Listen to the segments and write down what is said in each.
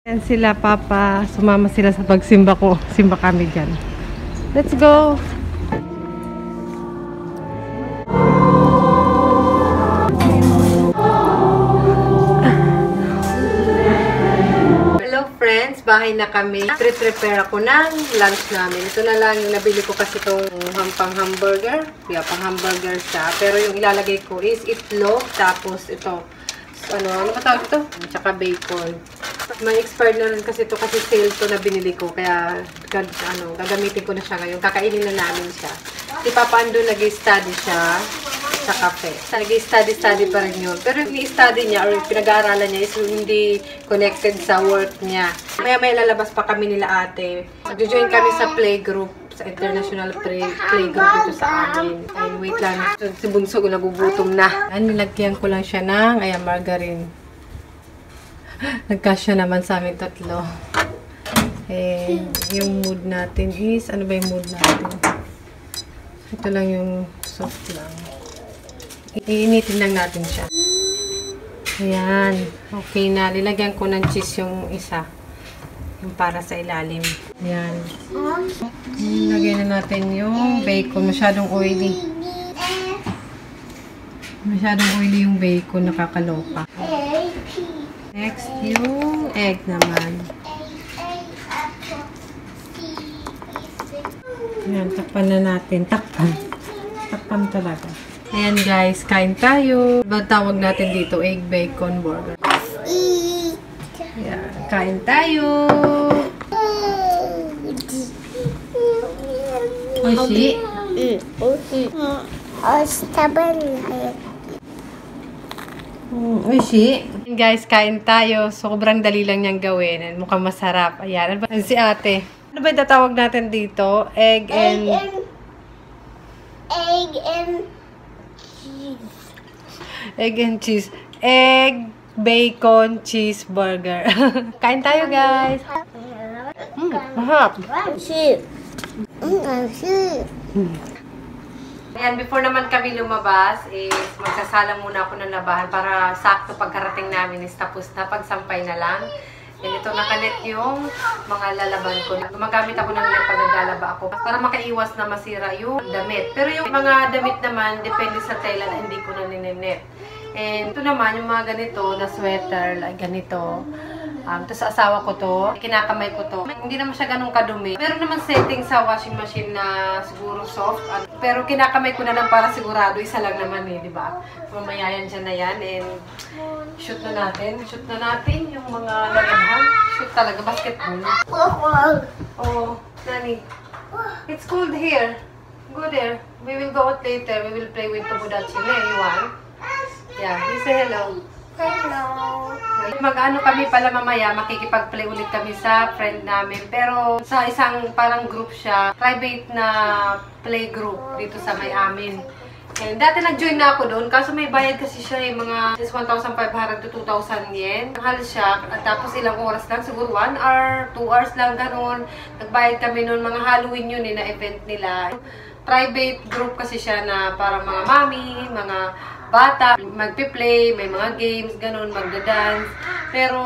Yan sila, Papa. Sumama sila sa pagsimba ko. Simba kami dyan. Let's go! Hello friends! Bahay na kami. Prepare ako ng lunch namin. Ito na lang yung nabili ko kasi itong pang hamburger. Yeah, pang hamburger siya. Pero yung ilalagay ko is itlog. Tapos ito. Ano ba tawag ito? Tsaka bacon. May expired na rin kasi ito kasi sale to na binili ko. Kaya gagamitin ko na siya ngayon. Kakainin na namin siya. Si Papa Ando nag-study siya sa cafe. Nag-study pa rin yun. Pero yung i-study niya or pinag-aaralan niya is hindi connected sa work niya. Maya-maya lalabas pa kami nila ate. Mag-join kami sa playgroup. Sa international playgroup dito sa amin. Ay, wait lang. Si Bunso ko nagugutom na. Nilagyan ko lang siya ng margarine. Nagkasya naman sa amin tatlo. Eh, yung mood natin is, ano ba yung mood natin? Ito lang yung soft lang. Iinitin lang natin siya. Ayan. Okay na. Nilagyan ko ng cheese yung isa. Yung para sa ilalim. Ayan. Lagyan na natin yung bacon. Masyadong oily. Masyadong oily yung bacon. Nakakaloka. Next, yung egg naman. Ayan, takpan na natin. Takpan. Takpan talaga. Ayan guys, kain tayo. Ba't tawag natin dito? Egg bacon burger. Ayan, kain tayo. Oishi? Oishi? Guys, kain tayo. Sobrang dali lang niyang gawin. Mukhang masarap. Ayan. Ano si ate? Ano ba yung tatawag natin dito? Egg and cheese. Egg and cheese. Egg, bacon, cheeseburger. Kain tayo, guys. Mahap. Ayan, before naman kami lumabas, is magsasala muna ako ng labahan para sakto pagkarating namin is tapos na, pagsampay na lang. And ito nakanet yung mga lalaban ko. Gumagamit ako ng net pag naglalaba ako para makaiwas na masira yung damit. Pero yung mga damit naman, depende sa tela na hindi ko na ninenet. And ito naman, yung mga ganito na sweater, like ganito. Ito sa asawa ko to, kinakamay ko to. Hindi naman siya ganun kadumi. Meron naman setting sa washing machine na siguro soft. Pero kinakamay ko na lang para sigurado. Isa lang naman eh, di ba? Mamaya yan dyan na yan. And shoot na natin. Shoot na natin yung mga lalaban. Shoot talaga, basketball. Oh, Nani. It's cold here. Go there. We will go out later. We will play with Tomodachi. You want? Yeah, you say hello. Hello! Mag-ano kami pala mamaya, makikipag-play ulit kami sa friend namin. Pero sa isang parang group siya, private na play group dito sa may amin. And dati nag-join na ako doon, kaso may bayad kasi siya mga 1,500 to 2,000 yen. Mahal siya, at tapos ilang oras lang, siguro 1 hour, 2 hours lang, ganoon. Nagbayad kami noon, mga Halloween yun na event nila. Private group kasi siya na parang mga mami, mga bata, magpe-play, may mga games, ganun, magda-dance. Pero,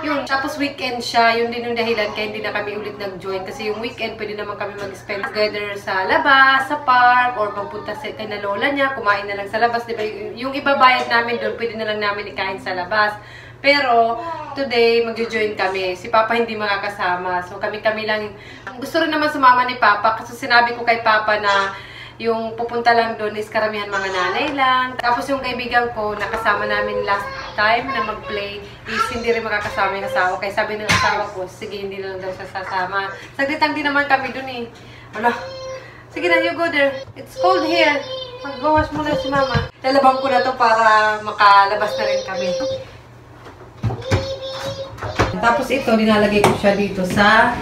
yun, tapos weekend siya, yun din yung dahilan kaya hindi na kami ulit nag-join. Kasi yung weekend, pwede naman kami mag-spend together sa labas, sa park, or magpunta sa kay lola niya, kumain na lang sa labas, diba? Yung ibabayad namin doon, pwede na lang namin ikain sa labas. Pero, today, mag-join kami. Si Papa hindi makakasama. So, kami-kami lang. Gusto rin naman sumama ni Papa, kasi sinabi ko kay Papa na yung pupunta lang doon is karamihan mga nanay lang. Tapos yung kaibigan ko, nakasama namin last time na mag-play, is hindi rin makakasama yung asawa. Kaya sabi ng asawa ko, sige, hindi na lang daw siya sasama. Saglit-lang din naman kami doon eh. Wala. Sige na, you go there. It's cold here. Mag-wash muna si Mama. Lalabang ko na to para makalabas na rin kami. Tapos ito, dinalagay ko siya dito sa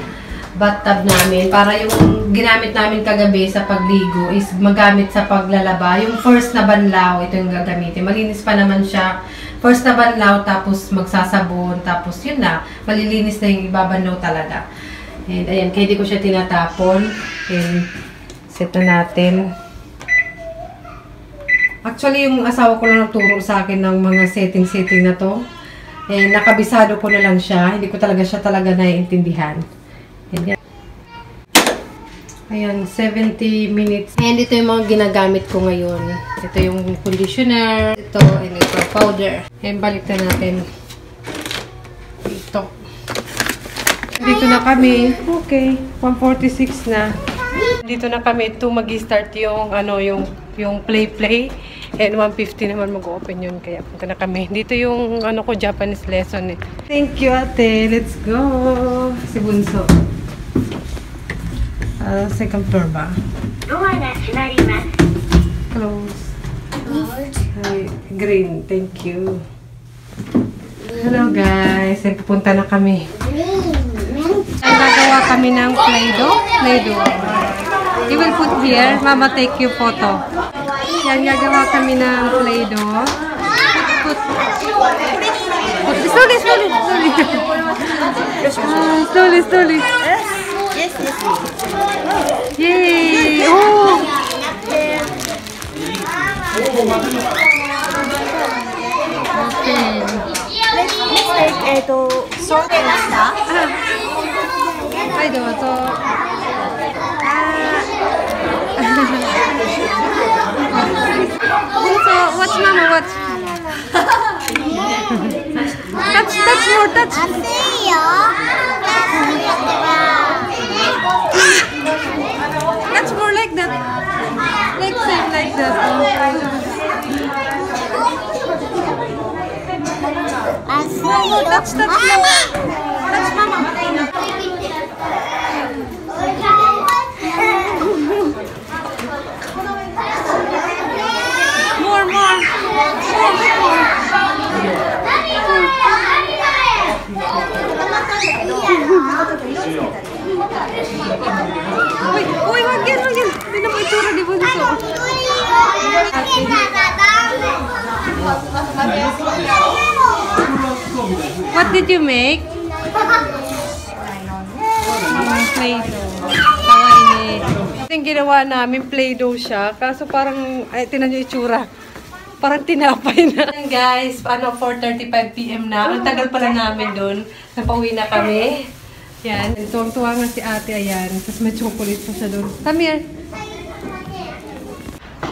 bathtub namin para yung ginamit namin kagabi sa pagligo is magamit sa paglalaba. Yung first na banlaw, ito yung gagamitin. Malinis pa naman siya. First na banlaw, tapos magsasabon, tapos yun na. Malilinis na yung ibabanlaw talaga. And ayan, kaya di ko siya tinatapon. And set na natin. Actually, yung asawa ko lang nagturo sa akin ng mga setting-setting na to. Eh, nakabisado ko na lang siya. Hindi ko talaga siya naiintindihan. Ayan. Ayan, 70 minutes. Ayan, ito yung mga ginagamit ko ngayon. Ito yung conditioner. Ito, and ito, powder. Ayan, balik na natin. Ito. Dito na kami. Okay, 1:46 na. Dito na kami. Ito mag-start yung, yung play. And 1:50 naman mag-open yun. Kaya punta na kami. Dito yung, ko, Japanese lesson eh. Thank you, ate. Let's go. Si Bunso. Second floor ba? Close. Hi. Green. Thank you. Hello guys. Ay, pupunta na kami. Nagagawa kami ng Play-Doh. You will put here. Mama take you photo. Yan, gagawa kami ng Play-Doh. Put. Slowly. Slowly. Yes. Yay! Oh! Okay. Let's take salt and stuff. Hi, Doto. So, watch Mama, watch. touch more, touch. Touch more like that. Like same like that. Touch Mama. Touch Mama. More. Uy, wag yan. Hindi na mo itsura di Bunso. What did you make? Play-Doh. Kawaii. Ito yung ginawa namin, Play-Doh siya. Kaso parang, tinan nyo itsura. Parang tinapay na. Ayan guys, 4:35 PM na. Ang tagal pala namin dun. Napauwi na kami. Yan. Tuwang-tuwa nga si ate, ayan. Tapos may chocolate pa siya dun. Come here.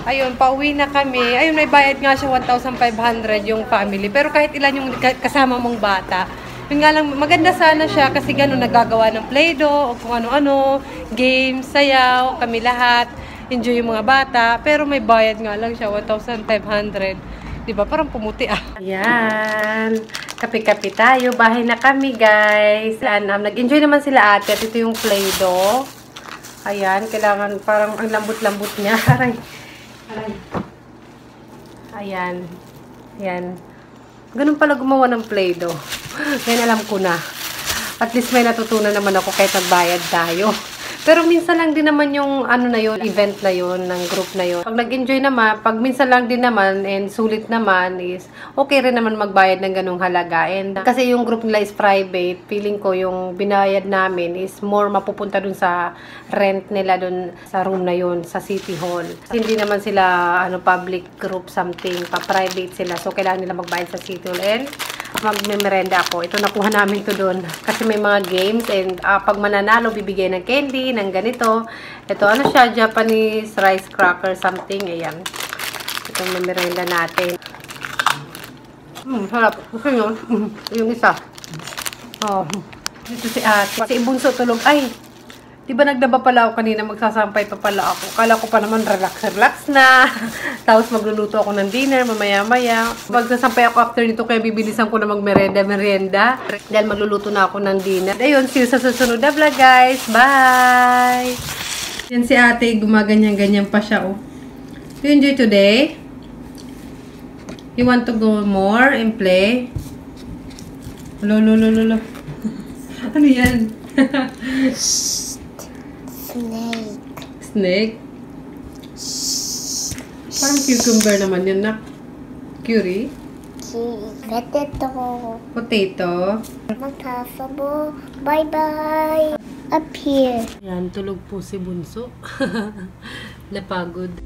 Ayun, pauwi na kami. Ayun, may bayad nga siya 1,500 yung family. Pero kahit ilan yung kasama mong bata. Yun nga lang, maganda sana siya kasi gano'n nagagawa ng Play-Doh o kung ano-ano, games, sayaw, kami lahat. Enjoy yung mga bata. Pero may bayad nga lang siya, 1,500. Diba? Parang pumuti ah. Ayan. Kape-kape tayo. Bahay na kami, guys. Nag-enjoy naman sila ate. At ito yung Play-Doh. Ayan. Kailangan parang ang lambot-lambot niya. Ayan. Ayan. Ganun pala gumawa ng Play-Doh. Ngayon alam ko na. At least may natutunan naman ako kahit nagbayad tayo. Pero minsan lang din naman yung event na yun, ng group na yun. Pag nag-enjoy naman, pag minsan lang din naman, and sulit naman, is okay rin naman magbayad ng ganung halaga. And kasi yung group nila is private, feeling ko yung binayad namin is more mapupunta dun sa rent nila dun sa room na yun, sa City Hall. Hindi naman sila, public group something, pa-private sila. So, kailangan nila magbayad sa City Hall. And magme-merenda ako. Ito nakuha namin to doon. Kasi may mga games and pag mananalo, bibigay ng candy, ng ganito. Ito, siya? Japanese rice cracker something. Ayan. Ito yung merenda natin. Sarap. Gusto nyo? Yung isa. Oh. Dito si ate. Si Bunso tulog. Ay! Diba nagdaba pala ako kanina, magsasampay pa pala ako. Kala ko pa naman relax na. Tapos magluluto ako ng dinner, mamaya-maya. Magsasampay ako after nito, kaya bibilisan ko na magmerienda. Dahil magluluto na ako ng dinner. Ayun, see you sa susunod na vlog, guys. Bye! Yan si ate, gumaganyan-ganyan pa siya, oh. You enjoy today? You want to go more and play? Lolo. Ano yan? Snake? Parang cucumber naman yun na. Curry? Potato. Magkasabo. Bye-bye. Up here. Yan, tulog po si Bunso. Napagod.